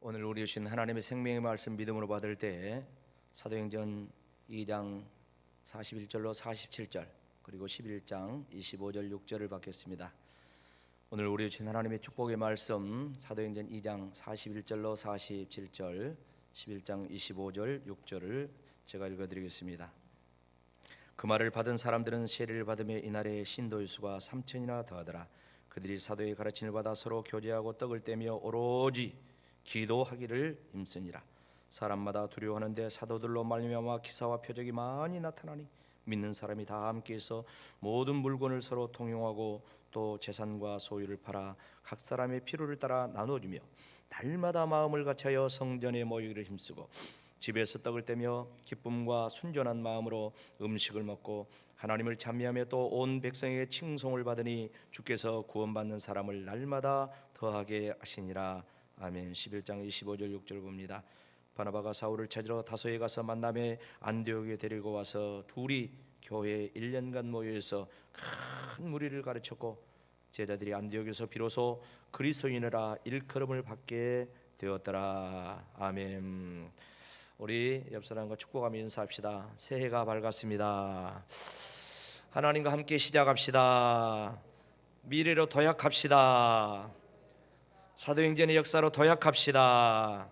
오늘 우리 주신 하나님의 생명의 말씀 믿음으로 받을 때 사도행전 2장 41절로 47절 그리고 11장 25절 6절을 받겠습니다. 오늘 우리 주신 하나님의 축복의 말씀 사도행전 2장 41절로 47절 11장 25절 6절을 제가 읽어드리겠습니다. 그 말을 받은 사람들은 세례를 받으며 이날에 신도의 수가 3천이나 더하더라. 그들이 사도의 가르침을 받아 서로 교제하고 떡을 떼며 오로지 기도하기를 힘쓰니라. 사람마다 두려워하는데 사도들로 말미암아 기사와 표적이 많이 나타나니 믿는 사람이 다 함께해서 모든 물건을 서로 통용하고 또 재산과 소유를 팔아 각 사람의 필요를 따라 나누어주며 날마다 마음을 같이하여 성전에 모이기를 힘쓰고 집에서 떡을 떼며 기쁨과 순전한 마음으로 음식을 먹고 하나님을 찬미하며 또 온 백성에게 칭송을 받으니 주께서 구원받는 사람을 날마다 더하게 하시니라. 아멘. 11장 25절 6절 봅니다. 바나바가 사울을 찾으러 다소에 가서 만남에 안디옥에 데리고 와서 둘이 교회에 1년간 모여서 큰 무리를 가르쳤고 제자들이 안디옥에서 비로소 그리스도인이라 일컬음을 받게 되었더라. 아멘. 우리 옆 사람과 축복하며 인사합시다. 새해가 밝았습니다. 하나님과 함께 시작합시다. 미래로 도약합시다. 사도행전의 역사로 도약합시다.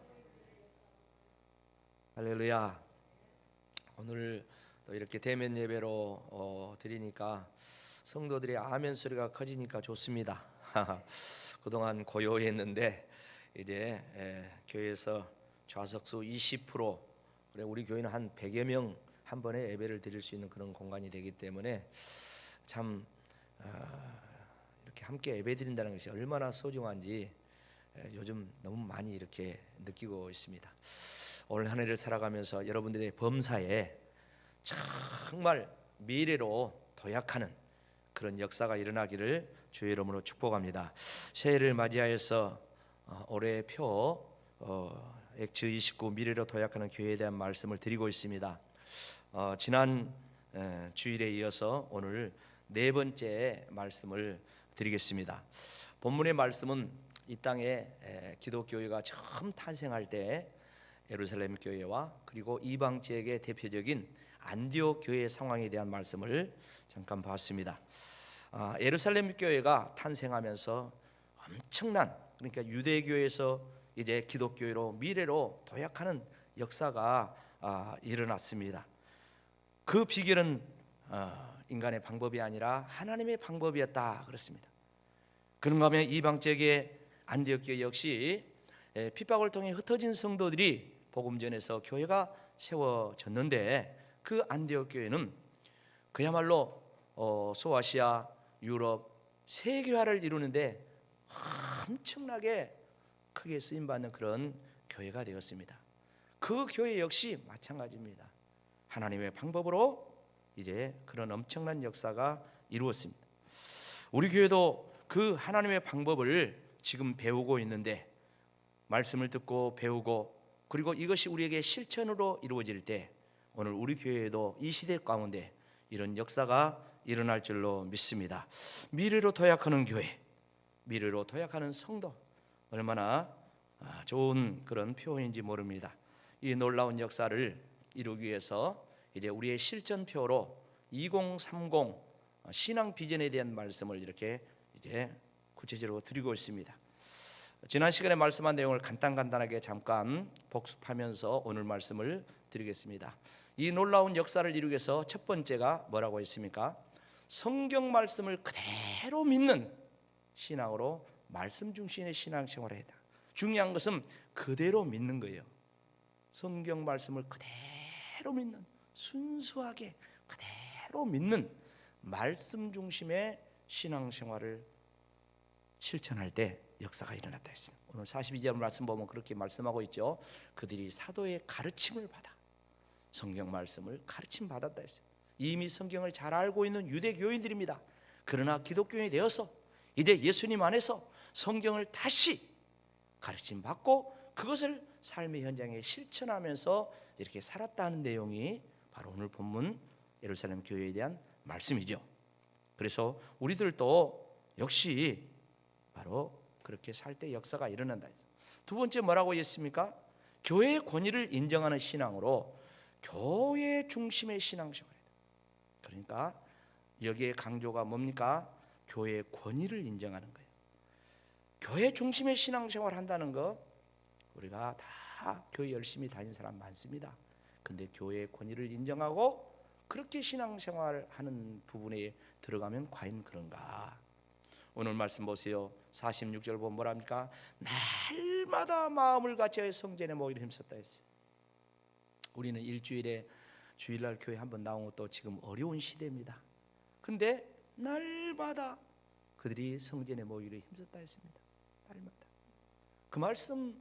할렐루야. 오늘 또 이렇게 대면 예배로 드리니까 성도들의 아멘 소리가 커지니까 좋습니다. 그동안 고요했는데 이제 교회에서 좌석수 20% 그래 우리 교회는 한 100여 명 한 번에 예배를 드릴 수 있는 그런 공간이 되기 때문에 참 이렇게 함께 예배 드린다는 것이 얼마나 소중한지 요즘 너무 많이 이렇게 느끼고 있습니다. 오늘 한 해를 살아가면서 여러분들의 범사에 정말 미래로 도약하는 그런 역사가 일어나기를 주의 이름으로 축복합니다. 새해를 맞이하여서 올해 표 엑츠 29 미래로 도약하는 교회에 대한 말씀을 드리고 있습니다. 지난 주일에 이어서 오늘 네 번째 말씀을 드리겠습니다. 본문의 말씀은 이 땅에 기독교회가 처음 탄생할 때 예루살렘 교회와 그리고 이방 지역의 대표적인 안디옥 교회의 상황에 대한 말씀을 잠깐 봤습니다. 예루살렘 교회가 탄생하면서 엄청난 그러니까 유대교에서 이제 기독교회로 미래로 도약하는 역사가 일어났습니다. 그 비결은 인간의 방법이 아니라 하나님의 방법이었다 그렇습니다. 그런가 하면 이방 지역의 안디옥 교회 역시 핍박을 통해 흩어진 성도들이 복음 전에서 교회가 세워졌는데 그 안디옥 교회는 그야말로 소아시아, 유럽 세계화를 이루는데 엄청나게 크게 쓰임받는 그런 교회가 되었습니다. 그 교회 역시 마찬가지입니다. 하나님의 방법으로 이제 그런 엄청난 역사가 이루어졌습니다. 우리 교회도 그 하나님의 방법을 지금 배우고 있는데 말씀을 듣고 배우고 그리고 이것이 우리에게 실천으로 이루어질 때 오늘 우리 교회에도 이 시대 가운데 이런 역사가 일어날 줄로 믿습니다. 미래로 도약하는 교회, 미래로 도약하는 성도 얼마나 좋은 그런 표현인지 모릅니다. 이 놀라운 역사를 이루기 위해서 이제 우리의 실전표로 2030 신앙 비전에 대한 말씀을 이렇게 이제 구체적으로 드리고 있습니다. 지난 시간에 말씀한 내용을 간단하게 잠깐 복습하면서 오늘 말씀을 드리겠습니다. 이 놀라운 역사를 이루기 위해서 첫 번째가 뭐라고 했습니까? 성경 말씀을 그대로 믿는 신앙으로 말씀 중심의 신앙생활을 해야 한다. 중요한 것은 그대로 믿는 거예요. 성경 말씀을 그대로 믿는 순수하게 그대로 믿는 말씀 중심의 신앙생활을 실천할 때 역사가 일어났다 했습니다. 오늘 42절 말씀 보면 그렇게 말씀하고 있죠. 그들이 사도의 가르침을 받아 성경 말씀을 가르침 받았다 했어요. 이미 성경을 잘 알고 있는 유대 교인들입니다. 그러나 기독교인이 되어서 이제 예수님 안에서 성경을 다시 가르침 받고 그것을 삶의 현장에 실천하면서 이렇게 살았다는 내용이 바로 오늘 본문 예루살렘 교회에 대한 말씀이죠. 그래서 우리들도 역시 바로 그렇게 살 때 역사가 일어난다. 두 번째 뭐라고 했습니까? 교회의 권위를 인정하는 신앙으로 교회 중심의 신앙생활. 그러니까 여기에 강조가 뭡니까? 교회의 권위를 인정하는 거예요. 교회 중심의 신앙생활 한다는 거, 우리가 다 교회 열심히 다니는 사람 많습니다. 근데 교회의 권위를 인정하고 그렇게 신앙생활 하는 부분에 들어가면 과연 그런가? 오늘 말씀 보세요. 46절 보면 뭐랍니까? 날마다 마음을 같이 성전에 모이려 힘썼다 했어요. 우리는 일주일에 주일날 교회 한번 나온 것도 지금 어려운 시대입니다. 근데 날마다 그들이 성전에 모이려 힘썼다 했습니다. 날마다. 그 말씀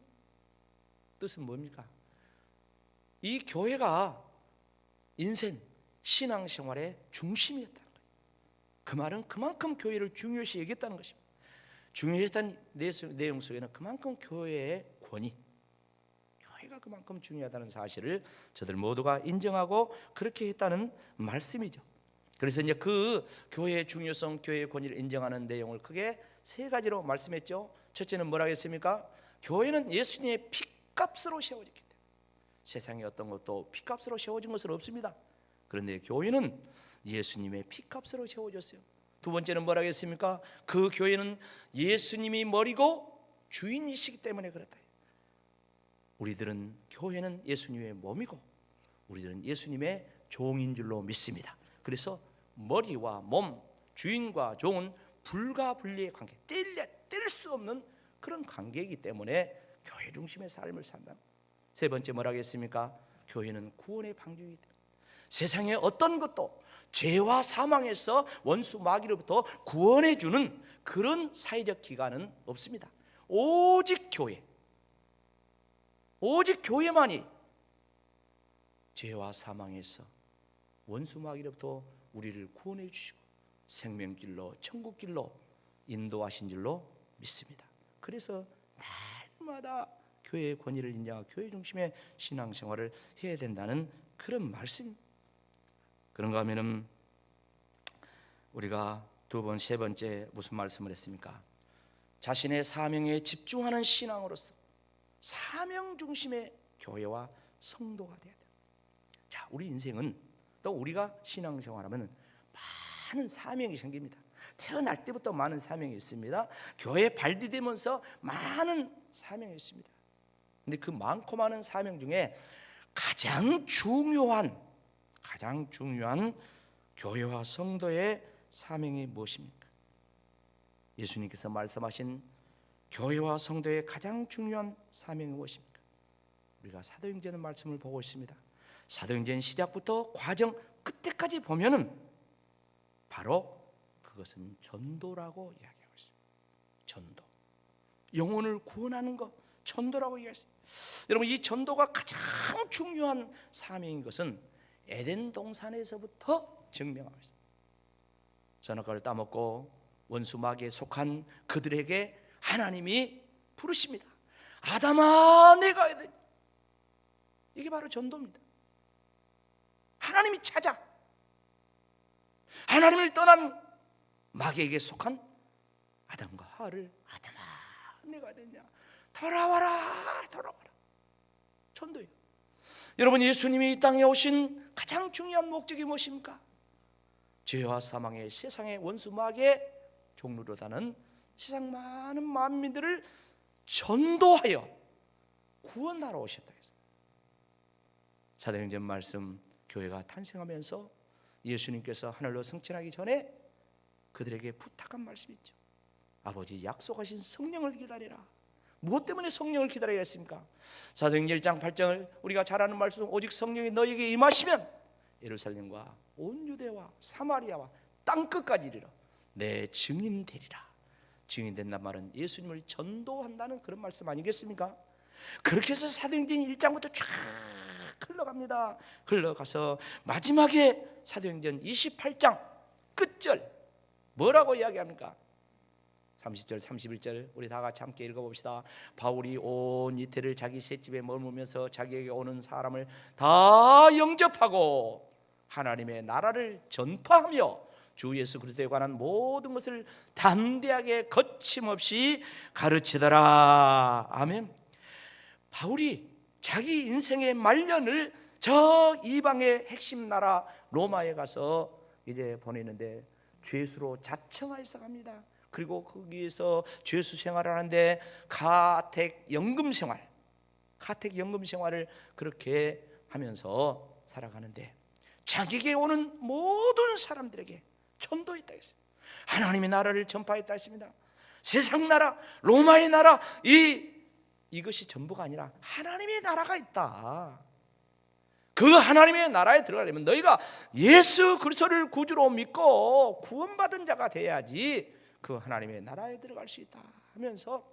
뜻은 뭡니까? 이 교회가 인생 신앙생활의 중심이었다는 거예요. 그 말은 그만큼 교회를 중요시 여겼다는 것입니다. 중요했다는 내용 속에는 그만큼 교회의 권위, 교회가 그만큼 중요하다는 사실을 저들 모두가 인정하고 그렇게 했다는 말씀이죠. 그래서 이제 그 교회의 중요성, 교회의 권위를 인정하는 내용을 크게 세 가지로 말씀했죠. 첫째는 뭐라고 했습니까? 교회는 예수님의 피값으로 세워졌기 때문에 세상에 어떤 것도 피값으로 세워진 것은 없습니다. 그런데 교회는 예수님의 피값으로 세워졌어요. 두 번째는 뭐라고 했습니까? 그 교회는 예수님이 머리고 주인이시기 때문에 그렇다. 우리들은 교회는 예수님의 몸이고 우리들은 예수님의 종인 줄로 믿습니다. 그래서 머리와 몸, 주인과 종은 불가분리의 관계, 뗄 수 없는 그런 관계이기 때문에 교회 중심의 삶을 산다. 세 번째 뭐라고 했습니까? 교회는 구원의 방주이기 때문에 세상에 어떤 것도 죄와 사망에서 원수 마귀로부터 구원해 주는 그런 사회적 기관은 없습니다. 오직 교회, 오직 교회만이 죄와 사망에서 원수 마귀로부터 우리를 구원해 주시고 생명길로 천국길로 인도하신 줄로 믿습니다. 그래서 날마다 교회의 권위를 인정하고 교회 중심의 신앙생활을 해야 된다는 그런 말씀. 그런가 하면은 우리가 두 번, 세 번째 무슨 말씀을 했습니까? 자신의 사명에 집중하는 신앙으로서 사명 중심의 교회와 성도가 되어야 돼요. 자, 우리 인생은 또 우리가 신앙생활하면 많은 사명이 생깁니다. 태어날 때부터 많은 사명이 있습니다. 교회에 발디디면서 많은 사명이 있습니다. 근데 그 많고 많은 사명 중에 가장 중요한 교회와 성도의 사명이 무엇입니까? 예수님께서 말씀하신 교회와 성도의 가장 중요한 사명이 무엇입니까? 우리가 사도행전 말씀을 보고 있습니다. 사도행전 시작부터 과정 끝에까지 보면은 바로 그것은 전도라고 이야기하고 있습니다. 전도, 영혼을 구원하는 것, 전도라고 이야기했습니다. 여러분, 이 전도가 가장 중요한 사명인 것은 에덴 동산에서부터 증명하고 있습니다. 선악과를 따먹고 원수 마귀에 속한 그들에게 하나님이 부르십니다. 아담아, 내가 해야 돼. 이게 바로 전도입니다. 하나님이 찾아 하나님을 떠난 마귀에게 속한 아담과 하와를 아담아, 내가 됐냐? 돌아와라. 전도예요. 여러분, 예수님이 이 땅에 오신 가장 중요한 목적이 무엇입니까? 죄와 사망의 세상의 원수 마귀의 종로로 다는 세상 많은 만민들을 전도하여 구원하러 오셨다. 사도행전 말씀, 교회가 탄생하면서 예수님께서 하늘로 승천하기 전에 그들에게 부탁한 말씀이 있죠. 아버지 약속하신 성령을 기다리라. 무엇 때문에 성령을 기다려야 했습니까? 사도행전 1장 8장을 우리가 잘 아는 말씀, 오직 성령이 너에게 임하시면 예루살렘과 온 유대와 사마리아와 땅끝까지 이르러 내 증인 되리라. 증인 된단 말은 예수님을 전도한다는 그런 말씀 아니겠습니까? 그렇게 해서 사도행전 1장부터 쫙 흘러갑니다. 흘러가서 마지막에 사도행전 28장 끝절 뭐라고 이야기합니까? 30절 31절 우리 다 같이 함께 읽어봅시다. 바울이 온 이태를 자기 셋집에 머물면서 자기에게 오는 사람을 다 영접하고 하나님의 나라를 전파하며 주 예수 그리스도에 관한 모든 것을 담대하게 거침없이 가르치더라. 아멘. 바울이 자기 인생의 말년을 저 이방의 핵심 나라 로마에 가서 이제 보내는데 죄수로 자청하여서 갑니다. 그리고 거기에서 죄수 생활을 하는데 가택 연금 생활을 그렇게 하면서 살아가는데 자기에게 오는 모든 사람들에게 전도했다 했어요. 하나님의 나라를 전파했다 했습니다. 세상 나라, 로마의 나라, 이것이 전부가 아니라 하나님의 나라가 있다. 그 하나님의 나라에 들어가려면 너희가 예수 그리스도를 구주로 믿고 구원받은 자가 돼야지 그 하나님의 나라에 들어갈 수 있다 하면서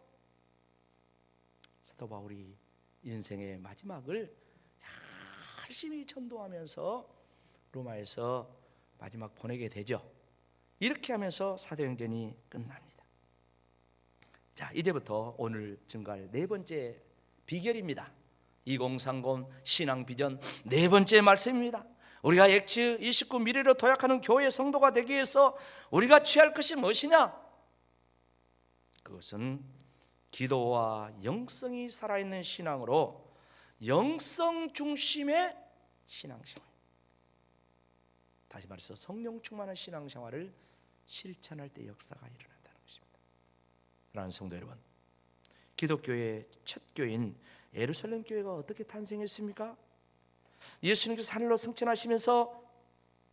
사도 바울이 인생의 마지막을 열심히 전도하면서 로마에서 마지막 보내게 되죠. 이렇게 하면서 사도행전이 끝납니다. 자, 이제부터 오늘 증거할 네 번째 비결입니다. 2030 신앙 비전 네 번째 말씀입니다. 우리가 엑츠 29 미래로 도약하는 교회 성도가 되기 위해서 우리가 취할 것이 무엇이냐? 그것은 기도와 영성이 살아있는 신앙으로 영성 중심의 신앙생활, 다시 말해서 성령 충만한 신앙생활을 실천할 때 역사가 일어난다는 것입니다. 사랑하는 성도 여러분, 기독교의 첫 교인 예루살렘 교회가 어떻게 탄생했습니까? 예수님께서 하늘로 승천하시면서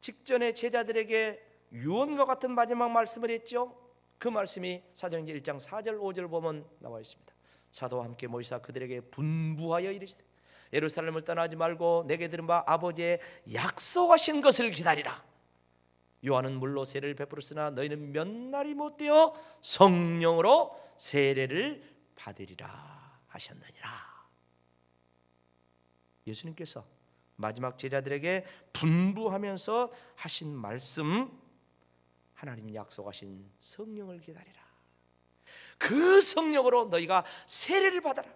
직전에 제자들에게 유언과 같은 마지막 말씀을 했죠. 그 말씀이 사도행전 1장 4절 5절 보면 나와 있습니다. 사도와 함께 모이사 그들에게 분부하여 이르시되 예루살렘을 떠나지 말고 내게 들은 바 아버지의 약속하신 것을 기다리라. 요한은 물로 세례를 베풀었으나 너희는 몇 날이 못되어 성령으로 세례를 받으리라 하셨느니라. 예수님께서 마지막 제자들에게 분부하면서 하신 말씀, 하나님 약속하신 성령을 기다리라. 그 성령으로 너희가 세례를 받아라.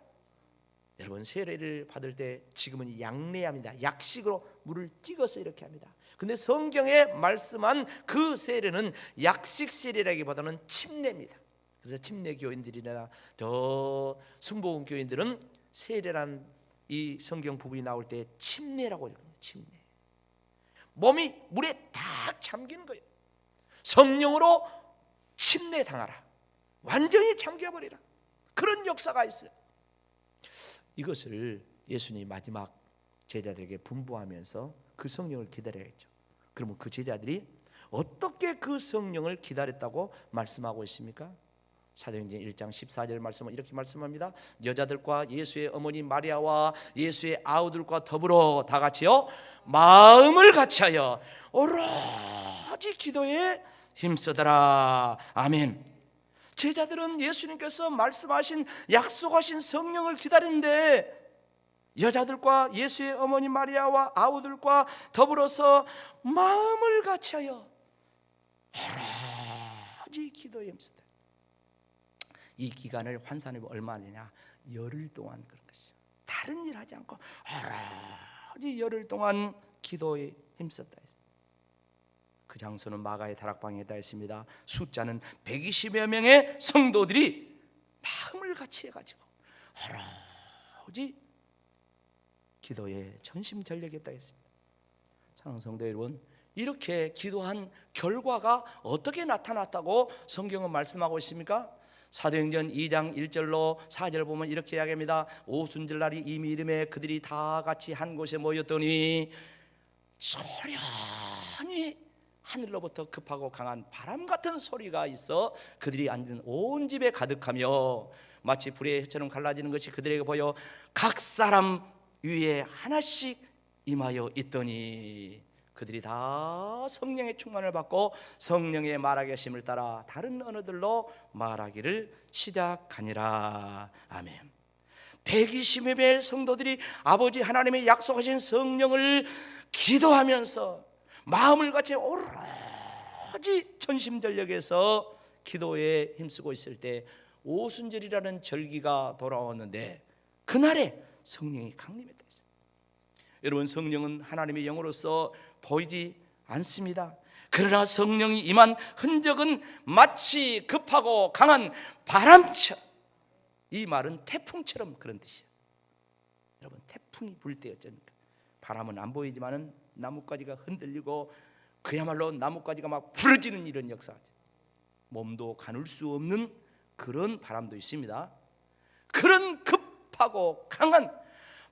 여러분, 세례를 받을 때 지금은 양례합니다. 약식으로 물을 찍어서 이렇게 합니다. 근데 성경에 말씀한 그 세례는 약식 세례라기보다는 침례입니다. 그래서 침례 교인들이나 저 순복음 교인들은 세례란 이 성경 부분이 나올 때 침례라고 읽어요. 침례. 몸이 물에 딱 잠긴 거예요. 성령으로 침례 당하라. 완전히 잠겨버리라. 그런 역사가 있어요. 이것을 예수님이 마지막 제자들에게 분부하면서 그 성령을 기다려야겠죠. 그러면 그 제자들이 어떻게 그 성령을 기다렸다고 말씀하고 있습니까? 사도행전 1장 14절 말씀은 이렇게 말씀합니다. 여자들과 예수의 어머니 마리아와 예수의 아우들과 더불어 다 같이요 마음을 같이하여 오로지 기도에 힘쓰더라. 아멘. 제자들은 예수님께서 말씀하신 약속하신 성령을 기다리는데 여자들과 예수의 어머니 마리아와 아우들과 더불어서 마음을 같이하여 오로지 기도에 힘쓰더라. 이 기간을 환산해보면 얼마나 되냐? 열흘 동안 그런 것이죠. 다른 일 하지 않고 오로지 열흘 동안 기도에 힘썼다. 그 장소는 마가의 다락방에 있습니다. 숫자는 120여 명의 성도들이 마음을 같이 해가지고 오로지 기도에 전심전력했다 했습니다. 사랑하는 성도 여러분, 이렇게 기도한 결과가 어떻게 나타났다고 성경은 말씀하고 있습니까? 사도행전 2장 1절로 4절 보면 이렇게 이야기합니다. 오순절날이 이미 이름에 그들이 다 같이 한 곳에 모였더니 소련히 하늘로부터 급하고 강한 바람 같은 소리가 있어 그들이 앉은 온 집에 가득하며 마치 불의 혀처럼 갈라지는 것이 그들에게 보여 각 사람 위에 하나씩 임하여 있더니 그들이 다 성령의 충만을 받고 성령의 말하게 하심을 따라 다른 언어들로 말하기를 시작하니라. 아멘. 120의 성도들이 아버지 하나님의 약속하신 성령을 기도하면서 마음을 같이 오로지 전심전력에서 기도에 힘쓰고 있을 때 오순절이라는 절기가 돌아왔는데 그날에 성령이 강림했다 했어요. 여러분, 성령은 하나님의 영으로서 보이지 않습니다. 그러나 성령이 임한 흔적은 마치 급하고 강한 바람처럼, 이 말은 태풍처럼 그런 뜻이에요. 여러분, 태풍이 불 때 어쩌니까 바람은 안 보이지만은 나뭇가지가 흔들리고 그야말로 나뭇가지가 막 부러지는 이런 역사죠. 몸도 가눌 수 없는 그런 바람도 있습니다. 그런 급하고 강한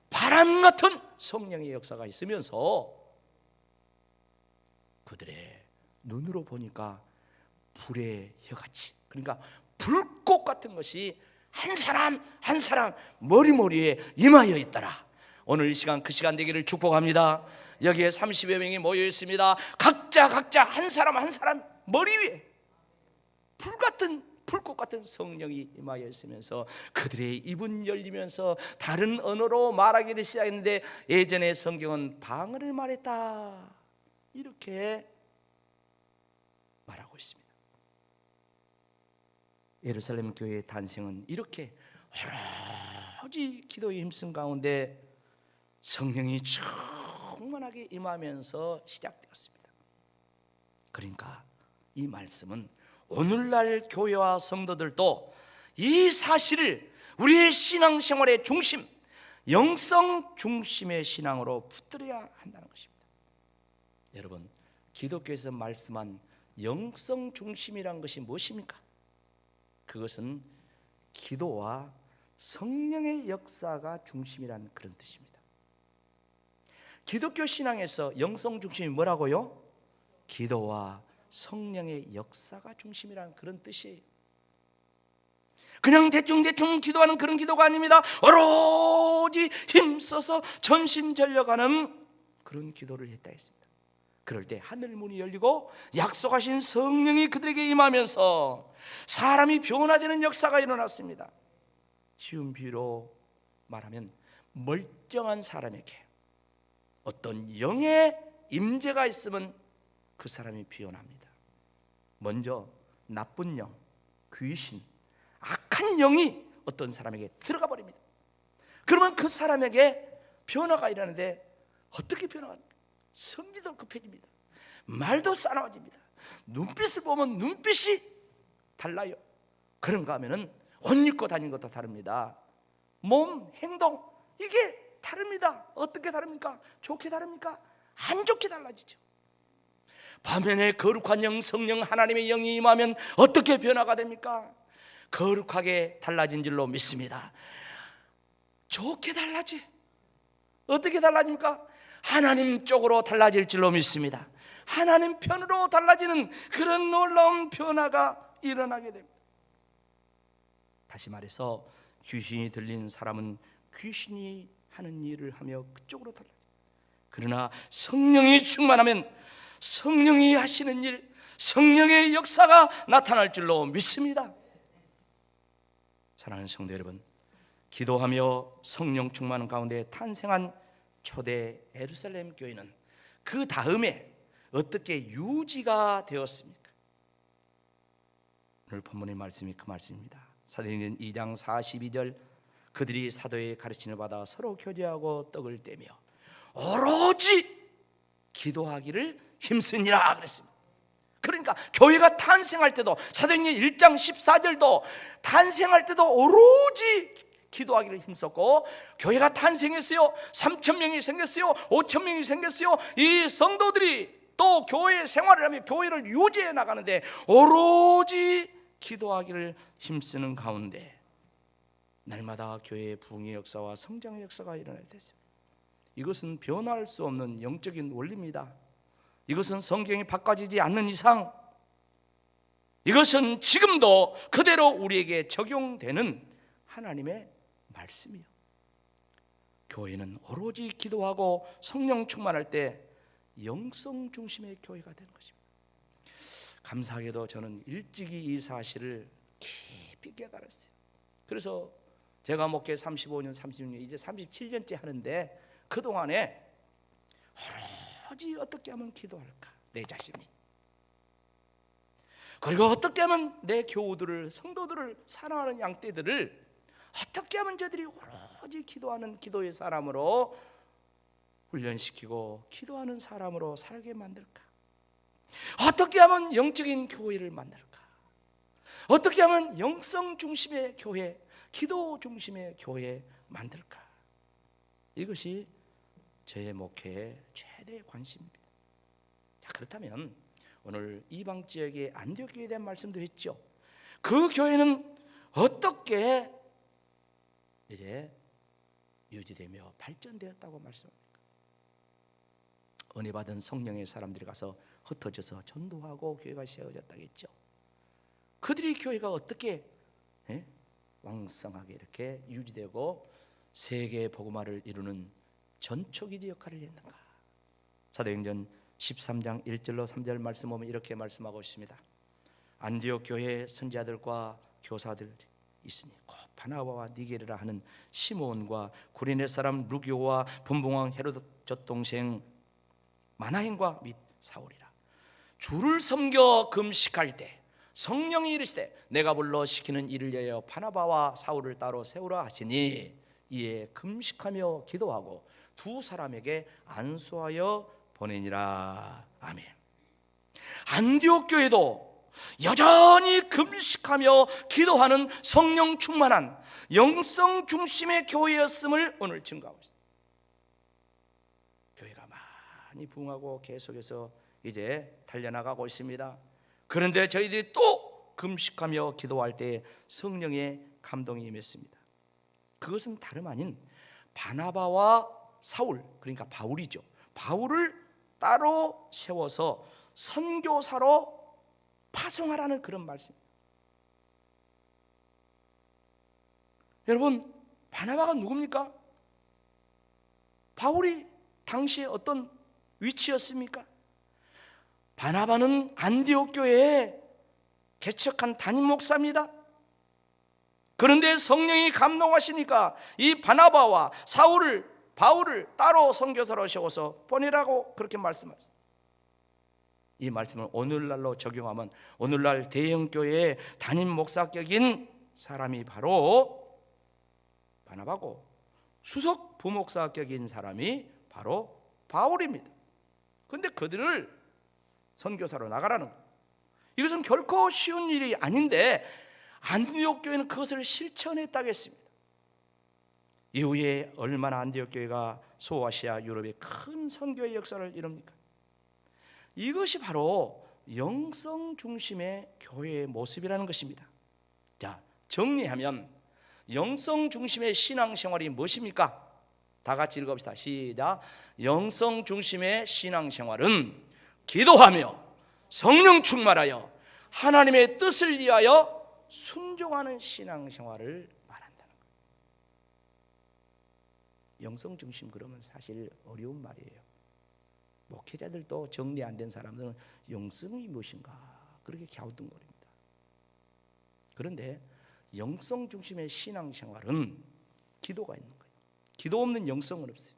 바람 같은 성령의 역사가 있으면서 그들의 눈으로 보니까 불의 혀같이, 그러니까 불꽃 같은 것이 한 사람 한 사람 머리에 임하여 있더라. 오늘 이 시간 그 시간 되기를 축복합니다. 여기에 30여 명이 모여 있습니다. 각자 한 사람 한 사람 머리 위에 불꽃 같은 성령이 임하여 있으면서 그들의 입은 열리면서 다른 언어로 말하기를 시작했는데, 예전에 성경은 방언을 말했다 이렇게 말하고 있습니다. 예루살렘 교회의 탄생은 이렇게 오로지 기도에 힘쓴 가운데 성령이 충만하게 임하면서 시작되었습니다. 그러니까 이 말씀은 오늘날 교회와 성도들도 이 사실을 우리의 신앙생활의 중심, 영성 중심의 신앙으로 붙들어야 한다는 것입니다. 여러분, 기독교에서 말씀한 영성 중심이란 것이 무엇입니까? 그것은 기도와 성령의 역사가 중심이라는 그런 뜻입니다. 기독교 신앙에서 영성 중심이 뭐라고요? 기도와 성령의 역사가 중심이라는 그런 뜻이에요. 그냥 대충 기도하는 그런 기도가 아닙니다. 오로지 힘써서 전신전력하는 그런 기도를 했다 했습니다. 그럴 때 하늘 문이 열리고 약속하신 성령이 그들에게 임하면서 사람이 변화되는 역사가 일어났습니다. 쉬운 비유로 말하면 멀쩡한 사람에게 어떤 영의 임재가 있으면 그 사람이 변합니다. 먼저 나쁜 영, 귀신, 악한 영이 어떤 사람에게 들어가 버립니다. 그러면 그 사람에게 변화가 일어나는데 어떻게 변화가? 성질도 급해집니다. 말도 싸나워집니다. 눈빛을 보면 눈빛이 달라요. 그런가 하면은 옷 입고 다니는 것도 다릅니다. 몸, 행동, 이게 다릅니다. 어떻게 다릅니까? 좋게 다릅니까? 안 좋게 달라지죠. 반면에 거룩한 영, 성령 하나님의 영이 임하면 어떻게 변화가 됩니까? 거룩하게 달라진 줄로 믿습니다. 좋게 달라지. 어떻게 달라집니까? 하나님 쪽으로 달라질 줄로 믿습니다. 하나님 편으로 달라지는 그런 놀라운 변화가 일어나게 됩니다. 다시 말해서 귀신이 들린 사람은 귀신이 하는 일을 하며 그쪽으로 달라집니다. 그러나 성령이 충만하면 성령이 하시는 일, 성령의 역사가 나타날 줄로 믿습니다. 사랑하는 성도 여러분, 기도하며 성령 충만 가운데 탄생한 초대 예루살렘 교회는 그 다음에 어떻게 유지가 되었습니까? 오늘 본문의 말씀이 그 말씀입니다. 사도행전 2장 42절, 그들이 사도의 가르침을 받아 서로 교제하고 떡을 떼며 오로지 기도하기를 힘쓰니라 그랬습니다. 그러니까 교회가 탄생할 때도, 사도행전 1장 14절도 탄생할 때도 오로지 기도하기를 힘썼고, 교회가 탄생했어요. 3,000명이 생겼어요. 5,000명이 생겼어요. 이 성도들이 또 교회 생활을 하며 교회를 유지해 나가는데 오로지 기도하기를 힘쓰는 가운데 날마다 교회의 부흥의 역사와 성장의 역사가 일어나야 됐습니다. 이것은 변할 수 없는 영적인 원리입니다. 이것은 성경이 바꿔지지 않는 이상 이것은 지금도 그대로 우리에게 적용되는 하나님의 말씀이요. 교회는 오로지 기도하고 성령 충만할 때 영성 중심의 교회가 되는 것입니다. 감사하게도 저는 일찍이 이 사실을 깊이 깨달았어요. 그래서 제가 목회 35년, 36년, 이제 37년째 하는데 그동안에 오로지 어떻게 하면 기도할까? 내 자신이 그리고 어떻게 하면 내 교우들을, 성도들을, 사랑하는 양떼들을 어떻게 하면 저들이 오로지 기도하는 기도의 사람으로 훈련시키고 기도하는 사람으로 살게 만들까? 어떻게 하면 영적인 교회를 만들까? 어떻게 하면 영성 중심의 교회, 기도 중심의 교회 만들까? 이것이 저의 목회의 최대의 관심입니다. 자, 그렇다면 오늘 이방 지역의 안디옥 교회에 대한 말씀도 했죠. 그 교회는 어떻게 이제 유지되며 발전되었다고 말씀합니다. 은혜 받은 성령의 사람들이 가서 흩어져서 전도하고 교회가 세워졌다겠죠. 그들이 교회가 어떻게 왕성하게 이렇게 유지되고 세계의 복음화를 이루는 전초기지 역할을 했는가? 사도행전 13장 1절로 3절 말씀 보면 이렇게 말씀하고 있습니다. 안디옥 교회의 선지자들과 교사들 있으니 곧 바나바와 니게르라 하는 시몬과 구레네 사람 루기오와 분봉왕 헤로드 젖동생 마나행과 및 사울이라. 주를 섬겨 금식할 때 성령이 이르시되 내가 불러 시키는 일을 위하여 바나바와 사울을 따로 세우라 하시니 이에 금식하며 기도하고 두 사람에게 안수하여 보내니라. 아멘. 안디옥 교회도 여전히 금식하며 기도하는 성령 충만한 영성 중심의 교회였음을 오늘 증거하고 있습니다. 교회가 많이 부흥하고 계속해서 이제 달려나가고 있습니다. 그런데 저희들이 또 금식하며 기도할 때 성령의 감동이 임했습니다. 그것은 다름 아닌 바나바와 사울, 그러니까 바울이죠. 바울을 따로 세워서 선교사로 파송하라는 그런 말씀입니다. 여러분, 바나바가 누굽니까? 바울이 당시에 어떤 위치였습니까? 바나바는 안디옥 교회에 개척한 담임 목사입니다. 그런데 성령이 감동하시니까 이 바나바와 바울을 따로 선교사로 세워서 보내라고 그렇게 말씀하셨습니다. 이 말씀을 오늘날로 적용하면 오늘날 대형교회의 담임 목사격인 사람이 바로 바나바고 수석 부목사격인 사람이 바로 바울입니다. 그런데 그들을 선교사로 나가라는 거예요. 이것은 결코 쉬운 일이 아닌데 안디옥 교회는 그것을 실천했다고 했습니다. 이후에 얼마나 안디옥 교회가 소아시아 유럽의 큰 선교의 역사를 이룹니까? 이것이 바로 영성 중심의 교회의 모습이라는 것입니다. 자, 정리하면 영성 중심의 신앙생활이 무엇입니까? 다 같이 읽어봅시다. 시작. 영성 중심의 신앙생활은 기도하며 성령 충만하여 하나님의 뜻을 위하여 순종하는 신앙생활을 말한다는 거예요. 영성 중심 그러면 사실 어려운 말이에요. 목회자들도 정리 안 된 사람들은 영성이 무엇인가 그렇게 갸우뚱거립니다. 그런데 영성 중심의 신앙생활은 기도가 있는 거예요. 기도 없는 영성은 없어요.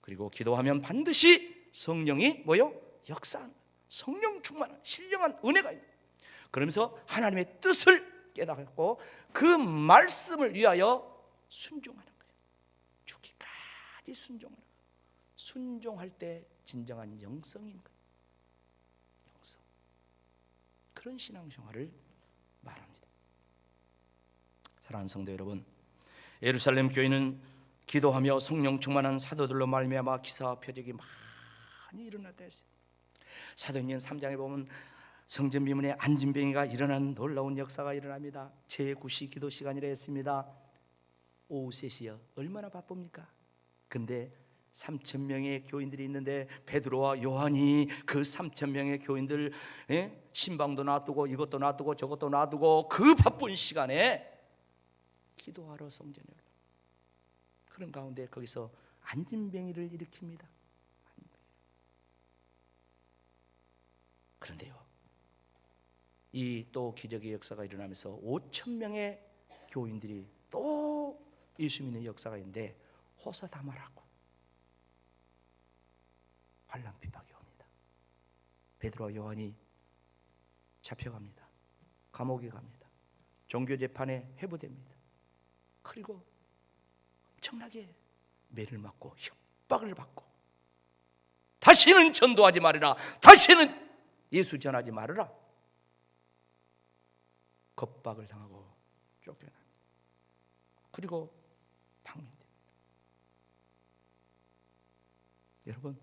그리고 기도하면 반드시 성령이 역사하는 거예요. 성령 충만한 신령한 은혜가 있는 거예요. 그러면서 하나님의 뜻을 깨닫고 그 말씀을 위하여 순종하는 거예요. 죽기까지 순종하는 거예요. 순종할 때 진정한 영성인 거예요. 영성. 그런 신앙생활을 말합니다. 사랑하는 성도 여러분, 예루살렘 교회는 기도하며 성령 충만한 사도들로 말미암아 기사와 표적이 많이 일어났다 했어요. 사도행전 3장에 보면 성전 미문에 안진뱅이가 일어난 놀라운 역사가 일어납니다. 제9시 기도 시간이라 했습니다. 오후 3시요. 얼마나 바쁩니까? 근데 3,000명의 교인들이 있는데 베드로와 요한이 그 3,000명의 교인들 신방도 놔두고 이것도 놔두고 저것도 놔두고 그 바쁜 시간에 기도하러 성전에 올라. 그런 가운데 거기서 안진뱅이를 일으킵니다. 그런데요, 이 또 기적의 역사가 일어나면서 5,000명의 교인들이 또 예수 믿는 역사가 있는데 호사다마라고 환난 핍박이 옵니다. 베드로와 요한이 잡혀갑니다. 감옥에 갑니다. 종교재판에 회부됩니다. 그리고 엄청나게 매를 맞고 협박을 받고, 다시는 전도하지 말아라, 다시는 예수 전하지 말아라, 겁박을 당하고 쫓겨납니다. 그리고 방문됩니다. 여러분,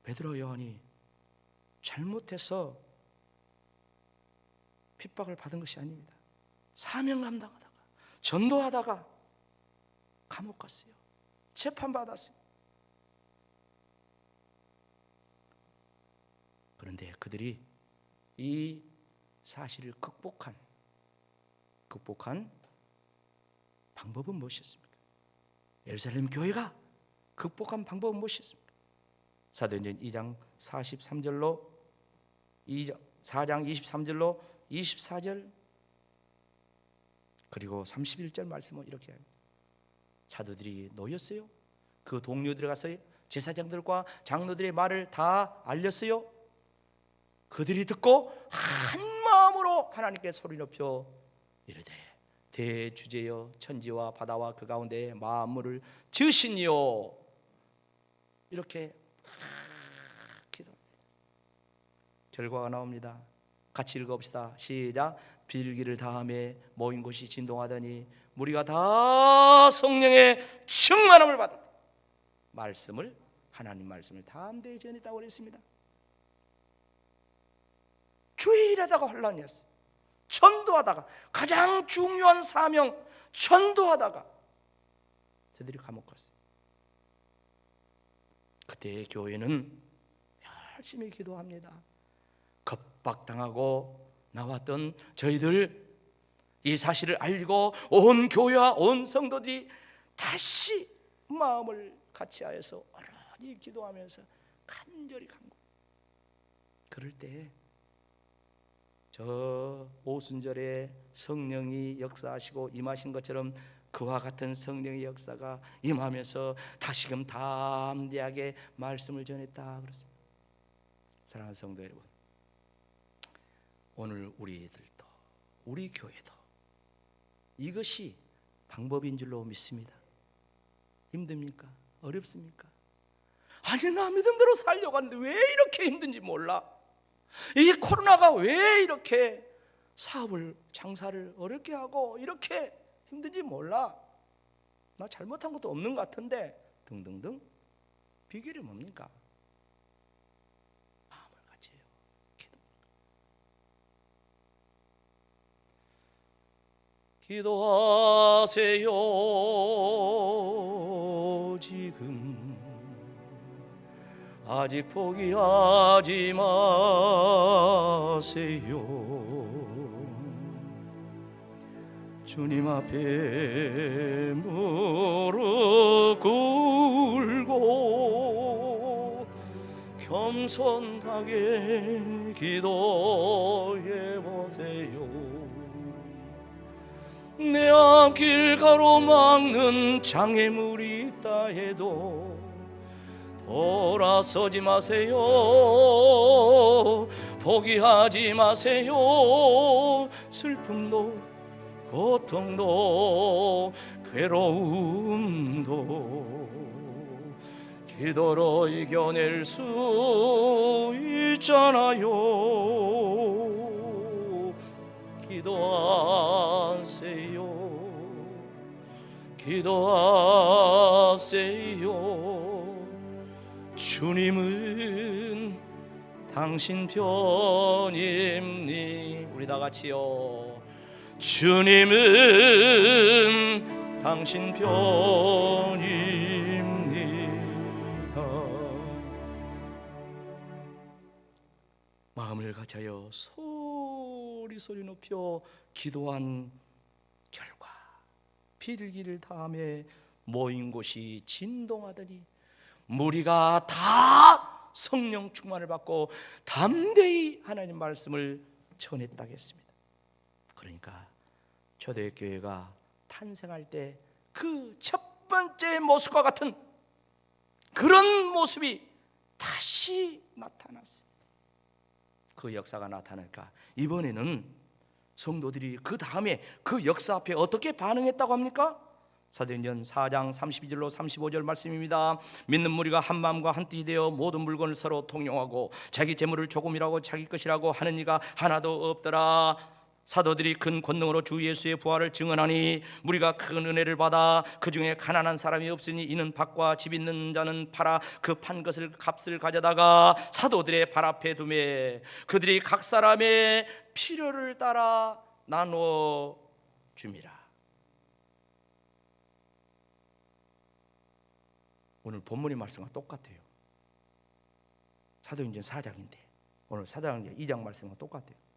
베드로 요한이 잘못해서 핍박을 받은 것이 아닙니다. 사명 감당하다가 전도하다가 감옥 갔어요. 재판받았어요. 그런데 그들이 이 사실을 극복한 방법은 무엇이었습니까? 예루살렘 교회가 극복한 방법은 무엇이었습니까? 사도행전 2장 43절로 4장 23절로 24절 그리고 31절 말씀은 이렇게 합니다. 사도들이 놓였어요. 그 동료들이 가서 제사장들과 장로들의 말을 다 알렸어요. 그들이 듣고 한 마음으로 하나님께 소리 높여 이르되 대주제여 천지와 바다와 그 가운데 만물을 지으시니요, 이렇게 기도합니다. 결과가 나옵니다. 같이 읽어봅시다. 시작. 빌기를 다하며 모인 곳이 진동하더니 무리가 다 성령의 충만함을 받았다. 하나님 말씀을 담대히 전했다고 그랬습니다. 주일하다가 혼란이었어요. 전도하다가, 가장 중요한 사명 전도하다가 저들이 감옥 갔어요. 그때 교회는 열심히 기도합니다. 겁박당하고 나왔던 저희들, 이 사실을 알고 온 교회와 온 성도들이 다시 마음을 같이하여서 어른히 기도하면서 간절히 간구. 그럴 때 저 오순절에 성령이 역사하시고 임하신 것처럼 그와 같은 성령의 역사가 임하면서 다시금 담대하게 말씀을 전했다 그렇습니다. 사랑하는 성도 여러분, 오늘 우리들도, 우리 교회도 이것이 방법인 줄로 믿습니다. 힘듭니까? 어렵습니까? 아니, 나 믿은 대로 살려고 하는데 왜 이렇게 힘든지 몰라. 이 코로나가 왜 이렇게 사업을, 장사를 어렵게 하고 이렇게 힘든지 몰라. 나 잘못한 것도 없는 것 같은데 등등등. 비결이 뭡니까? 마음을 같이 해요. 기도하세요. 지금 아직 포기하지 마세요. 주님 앞에 무릎 꿇고 겸손하게 기도해 보세요. 내 앞길 가로막는 장애물이 있다 해도 돌아서지 마세요. 포기하지 마세요. 슬픔도 고통도 괴로움도 기도로 이겨낼 수 있잖아요. 기도하세요. 기도하세요. 주님은 당신 편입니. 우리 다 같이요. 주님은 당신 편입니다. 마음을 같이하여 소리 높여 기도한 결과 빌기를 다음에 모인 곳이 진동하더니 무리가 다 성령 충만을 받고 담대히 하나님 말씀을 전했다고 했습니다. 그러니까 초대교회가 탄생할 때 그 첫 번째 모습과 같은 그런 모습이 다시 나타났습니다. 그 역사가 나타나니까 이번에는 성도들이 그 다음에 그 역사 앞에 어떻게 반응했다고 합니까? 사도행전 4장 32절로 35절 말씀입니다. 믿는 무리가 한 마음과 한 뜻이 되어 모든 물건을 서로 통용하고 자기 재물을 조금이라고 자기 것이라고 하는 이가 하나도 없더라. 사도들이 큰 권능으로 주 예수의 부활을 증언하니 무리가 큰 은혜를 받아 그 중에 가난한 사람이 없으니 이는 밭과 집 있는 자는 팔아 그 판 것을 값을 가져다가 사도들의 발 앞에 두매 그들이 각 사람의 필요를 따라 나누어 줍니다. 오늘 본문의 말씀과 똑같아요. 사도행전 4장인데 오늘 사도행전 2장 말씀과 똑같아요.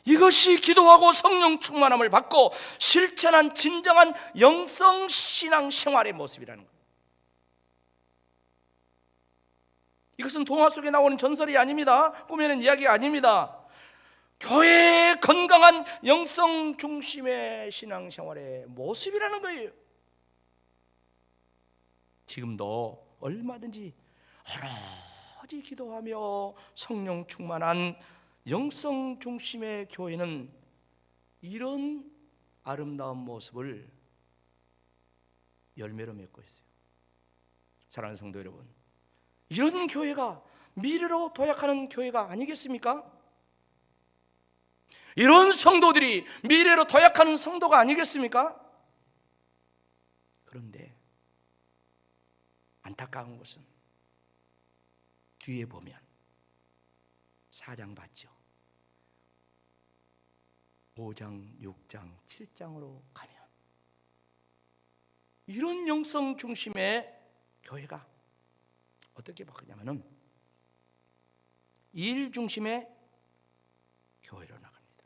이것이 기도하고 성령 충만함을 받고 실천한 진정한 영성 신앙 생활의 모습이라는 거예요. 이것은 동화 속에 나오는 전설이 아닙니다. 꾸며낸 이야기가 아닙니다. 교회의 건강한 영성 중심의 신앙 생활의 모습이라는 거예요. 지금도 얼마든지 오로지 기도하며 성령 충만한 영성 중심의 교회는 이런 아름다운 모습을 열매로 맺고 있어요. 사랑하는 성도 여러분, 이런 교회가 미래로 도약하는 교회가 아니겠습니까? 이런 성도들이 미래로 도약하는 성도가 아니겠습니까? 그런데 안타까운 것은 뒤에 보면 4장 봤죠. 5장, 6장, 7장으로 가면 이런 영성 중심의 교회가 어떻게 바뀌냐면은 일 중심의 교회로 나갑니다.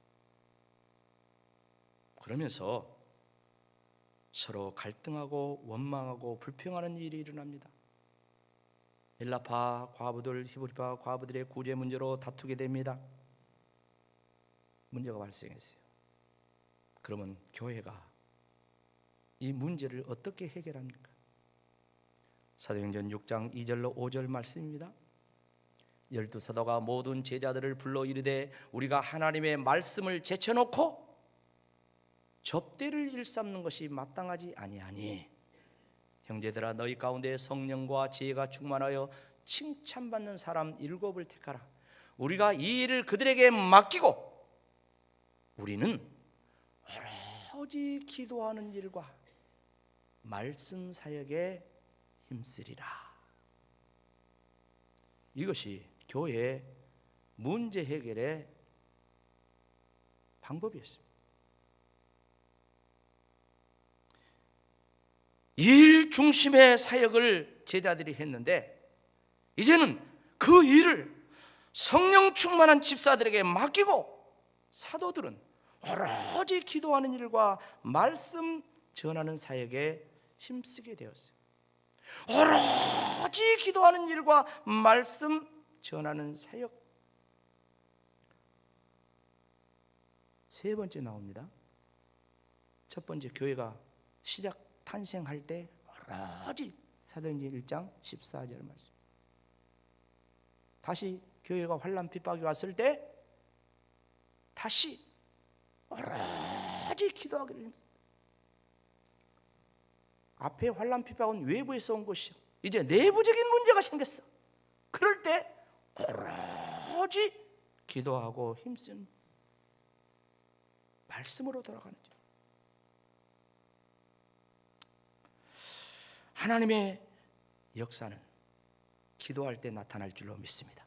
그러면서 서로 갈등하고 원망하고 불평하는 일이 일어납니다. 헬라파 과부들, 히브리파 과부들의 구제 문제로 다투게 됩니다. 문제가 발생했어요. 그러면 교회가 이 문제를 어떻게 해결합니까? 사도행전 6장 2절로 5절 말씀입니다. 12사도가 모든 제자들을 불러 이르되 우리가 하나님의 말씀을 제쳐놓고 접대를 일삼는 것이 마땅하지 아니하니 형제들아 너희 가운데 성령과 지혜가 충만하여 칭찬받는 사람 7을 택하라. 우리가 이 일을 그들에게 맡기고 우리는 오로지 기도하는 일과 말씀 사역에 힘쓰리라. 이것이 교회의 문제 해결의 방법이었습니다. 일 중심의 사역을 제자들이 했는데 이제는 그 일을 성령 충만한 집사들에게 맡기고 사도들은 오로지 기도하는 일과 말씀 전하는 사역에 힘쓰게 되었어요. 오로지 기도하는 일과 말씀 전하는 사역. 세 번째 나옵니다. 첫 번째 교회가 시작 탄생할 때 오로지 사도행전 1장 14절 말씀. 다시 교회가 환난 핍박이 왔을 때 다시 오로지 기도하기를 힘씁니다. 앞에 환난 핍박은 외부에서 온 것이요 이제 내부적인 문제가 생겼어. 그럴 때 오로지 기도하고 힘쓴 말씀으로 돌아가는 줄. 하나님의 역사는 기도할 때 나타날 줄로 믿습니다.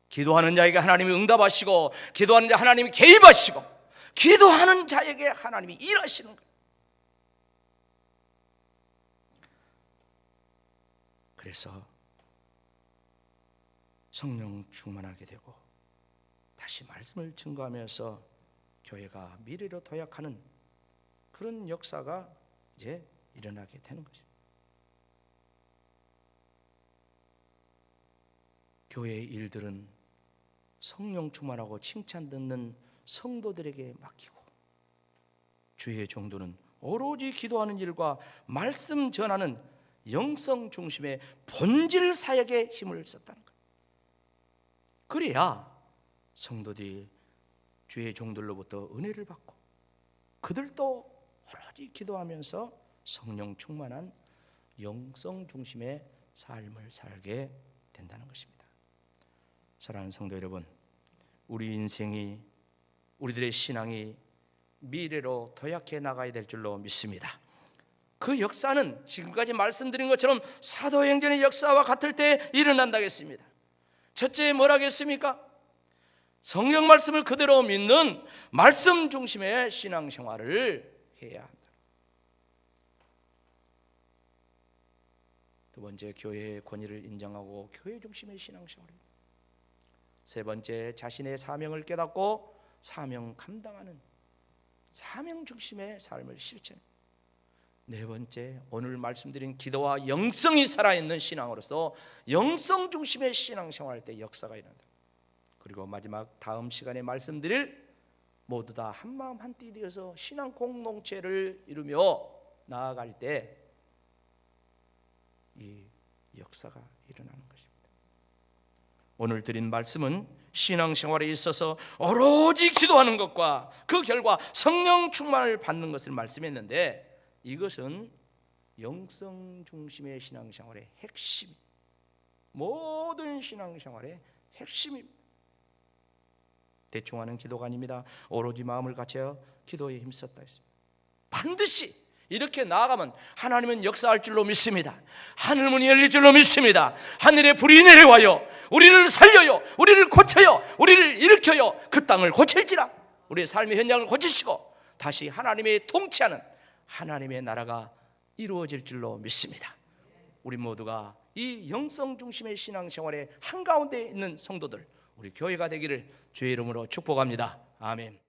기도하는 자에게 하나님이 응답하시고 기도하는 자 하나님이 개입하시고 기도하는 자에게 하나님이 일하시는 거예요. 그래서 성령 충만하게 되고 다시 말씀을 증거하면서 교회가 미래로 도약하는 그런 역사가 이제 일어나게 되는 거죠. 교회의 일들은 성령 충만하고 칭찬 듣는 성도들에게 맡기고 주의 정도는 오로지 기도하는 일과 말씀 전하는 영성 중심의 본질 사역에 힘을 썼다는 거예요. 그래야 성도들이 주의 종들로부터 은혜를 받고 그들도 오로지 기도하면서 성령 충만한 영성 중심의 삶을 살게 된다는 것입니다. 사랑하는 성도 여러분, 우리 인생이, 우리들의 신앙이 미래로 도약해 나가야 될 줄로 믿습니다. 그 역사는 지금까지 말씀드린 것처럼 사도행전의 역사와 같을 때 일어난다고 했습니다. 첫째 뭐라고 했습니까? 성경 말씀을 그대로 믿는 말씀 중심의 신앙생활을 해야 한다. 두 번째, 교회의 권위를 인정하고 교회 중심의 신앙생활입니다. 세 번째, 자신의 사명을 깨닫고 사명 감당하는 사명 중심의 삶을 실천합니다. 네 번째, 오늘 말씀드린 기도와 영성이 살아있는 신앙으로서 영성 중심의 신앙생활할 때 역사가 일어난다. 그리고 마지막 다음 시간에 말씀드릴 모두 다 한마음 한뜻이 되어서 신앙 공동체를 이루며 나아갈 때 이 역사가 일어나는 것입니다. 오늘 드린 말씀은 신앙생활에 있어서 오로지 기도하는 것과 그 결과 성령 충만을 받는 것을 말씀했는데, 이것은 영성 중심의 신앙생활의 핵심, 모든 신앙생활의 핵심입니다. 대충 하는 기도가 아닙니다. 오로지 마음을 갖춰 기도에 힘썼다 했습니다. 반드시 이렇게 나아가면 하나님은 역사할 줄로 믿습니다. 하늘문이 열릴 줄로 믿습니다. 하늘의 불이 내려와요, 우리를 살려요, 우리를 고쳐요, 우리를 일으켜요. 그 땅을 고칠지라 우리의 삶의 현장을 고치시고 다시 하나님의 통치하는 하나님의 나라가 이루어질 줄로 믿습니다. 우리 모두가 이 영성 중심의 신앙생활의 한가운데 있는 성도들, 우리 교회가 되기를 주의 이름으로 축복합니다. 아멘.